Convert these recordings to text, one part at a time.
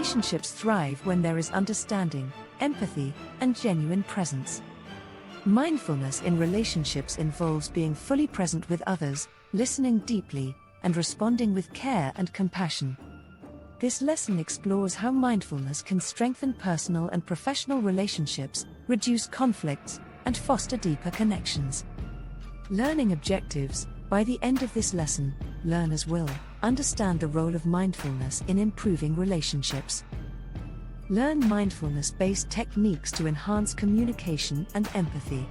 Relationships thrive when there is understanding, empathy, and genuine presence. Mindfulness in relationships involves being fully present with others, listening deeply, and responding with care and compassion. This lesson explores how mindfulness can strengthen personal and professional relationships, reduce conflicts, and foster deeper connections. Learning objectives. By the end of this lesson, learners will understand the role of mindfulness in improving relationships. Learn mindfulness-based techniques to enhance communication and empathy.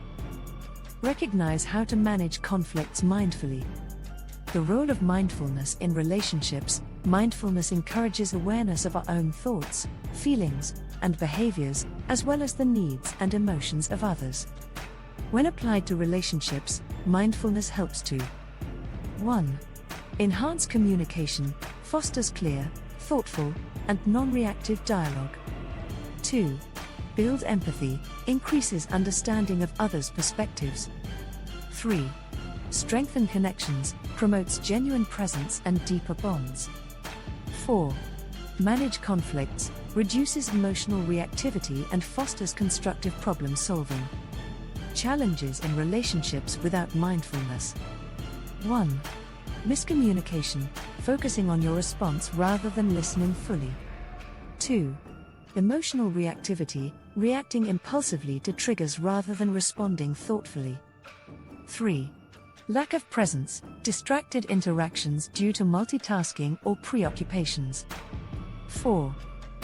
Recognize how to manage conflicts mindfully. The role of mindfulness in relationships. Mindfulness encourages awareness of our own thoughts, feelings, and behaviors, as well as the needs and emotions of others. When applied to relationships, mindfulness helps to 1. Enhance communication, fosters clear, thoughtful, and non-reactive dialogue. 2. Build empathy, increases understanding of others' perspectives. 3. Strengthen connections, promotes genuine presence and deeper bonds. 4. Manage conflicts, reduces emotional reactivity and fosters constructive problem solving. Challenges in relationships without mindfulness. 1. Miscommunication, focusing on your response rather than listening fully. 2. Emotional reactivity, reacting impulsively to triggers rather than responding thoughtfully. 3. Lack of presence, distracted interactions due to multitasking or preoccupations. 4.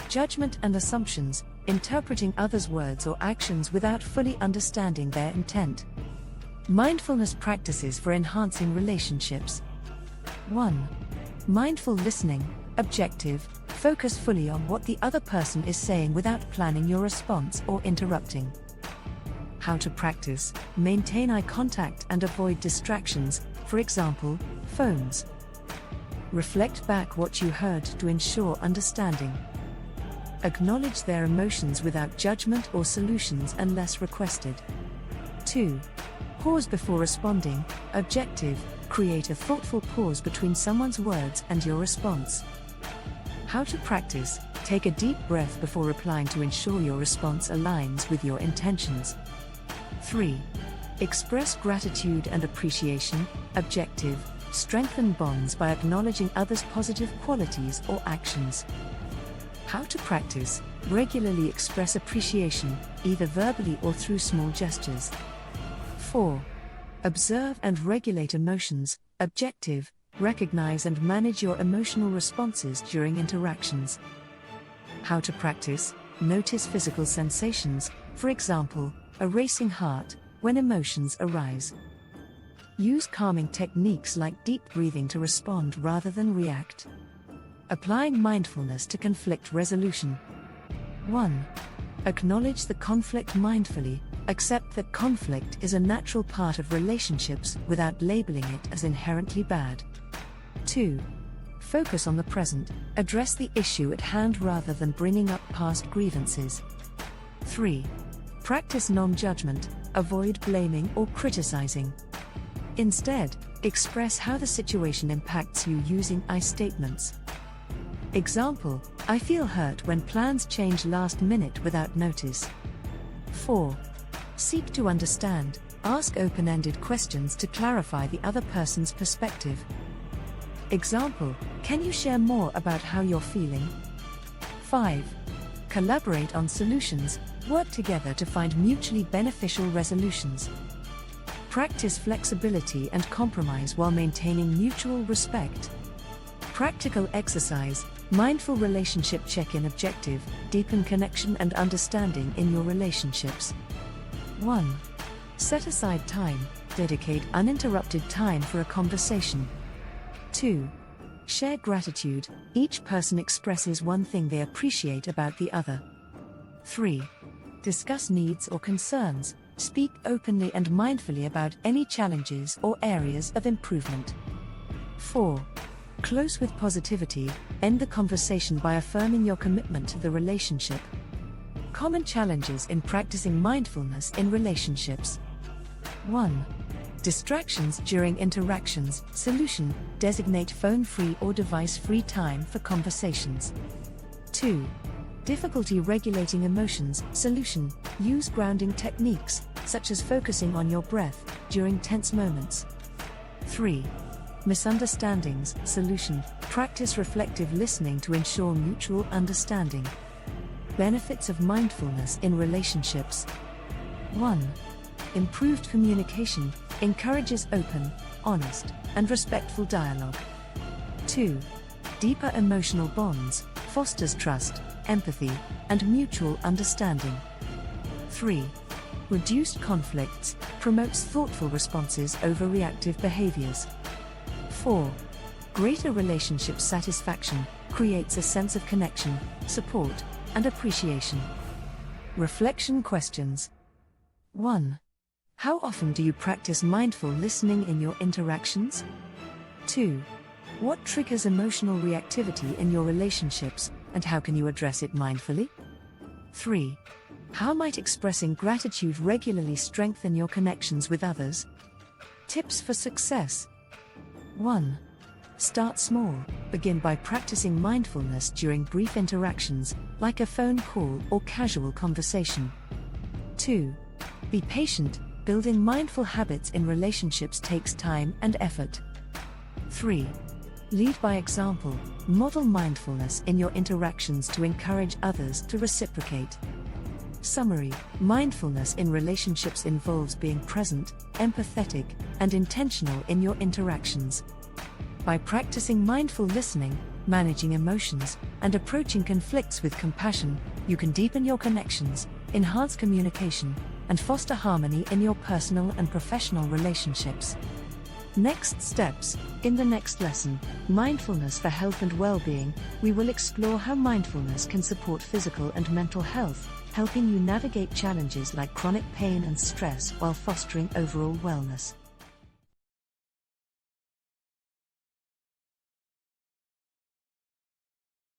Judgment and assumptions, interpreting others' words or actions without fully understanding their intent. Mindfulness practices for enhancing relationships. 1. Mindful listening, objective, focus fully on what the other person is saying without planning your response or interrupting. How to practice. Maintain eye contact and avoid distractions, for example, phones. Reflect back what you heard to ensure understanding. Acknowledge their emotions without judgment or solutions unless requested. 2. Pause before responding, objective, create a thoughtful pause between someone's words and your response. How to practice. Take a deep breath before replying to ensure your response aligns with your intentions. 3. Express gratitude and appreciation, objective, strengthen bonds by acknowledging others' positive qualities or actions. How to practice. Regularly express appreciation, either verbally or through small gestures. 4. Observe and regulate emotions, objective, recognize and manage your emotional responses during interactions. How to practice. Notice physical sensations, for example, a racing heart, when emotions arise. Use calming techniques like deep breathing to respond rather than react. Applying mindfulness to conflict resolution. 1. Acknowledge the conflict mindfully, accept that conflict is a natural part of relationships without labeling it as inherently bad. 2. Focus on the present, address the issue at hand rather than bringing up past grievances. 3. Practice non-judgment, avoid blaming or criticizing. Instead, express how the situation impacts you using I statements. Example, I feel hurt when plans change last minute without notice. 4. Seek to understand, ask open-ended questions to clarify the other person's perspective. Example, can you share more about how you're feeling? 5. Collaborate on solutions, work together to find mutually beneficial resolutions. Practice flexibility and compromise while maintaining mutual respect. Practical exercise, mindful relationship check-in objective, deepen connection and understanding in your relationships. 1. Set aside time, dedicate uninterrupted time for a conversation. 2. Share gratitude, each person expresses one thing they appreciate about the other. 3. Discuss needs or concerns, speak openly and mindfully about any challenges or areas of improvement. 4. Close with positivity, end the conversation by affirming your commitment to the relationship. Common challenges in practicing mindfulness in relationships. 1. Distractions during interactions. Solution: designate phone-free or device-free time for conversations. 2. Difficulty regulating emotions. Solution: use grounding techniques, such as focusing on your breath during tense moments. 3. Misunderstandings. Solution: practice reflective listening to ensure mutual understanding. Benefits of mindfulness in relationships. 1. Improved communication, encourages open, honest, and respectful dialogue. 2. Deeper emotional bonds, fosters trust, empathy, and mutual understanding. 3. Reduced conflicts, promotes thoughtful responses over reactive behaviors. 4. Greater relationship satisfaction, creates a sense of connection, support, and appreciation. Reflection questions. 1. How often do you practice mindful listening in your interactions? 2. What triggers emotional reactivity in your relationships, and how can you address it mindfully? 3. How might expressing gratitude regularly strengthen your connections with others? Tips for success. 1. Start small. Begin by practicing mindfulness during brief interactions, like a phone call or casual conversation. 2. Be patient. Building mindful habits in relationships takes time and effort. 3. Lead by example. Model mindfulness in your interactions to encourage others to reciprocate. Summary: mindfulness in relationships involves being present, empathetic, and intentional in your interactions. By practicing mindful listening, managing emotions, and approaching conflicts with compassion, you can deepen your connections, enhance communication, and foster harmony in your personal and professional relationships. Next steps. In the next lesson, Mindfulness for Health and Well-Being, we will explore how mindfulness can support physical and mental health, helping you navigate challenges like chronic pain and stress while fostering overall wellness.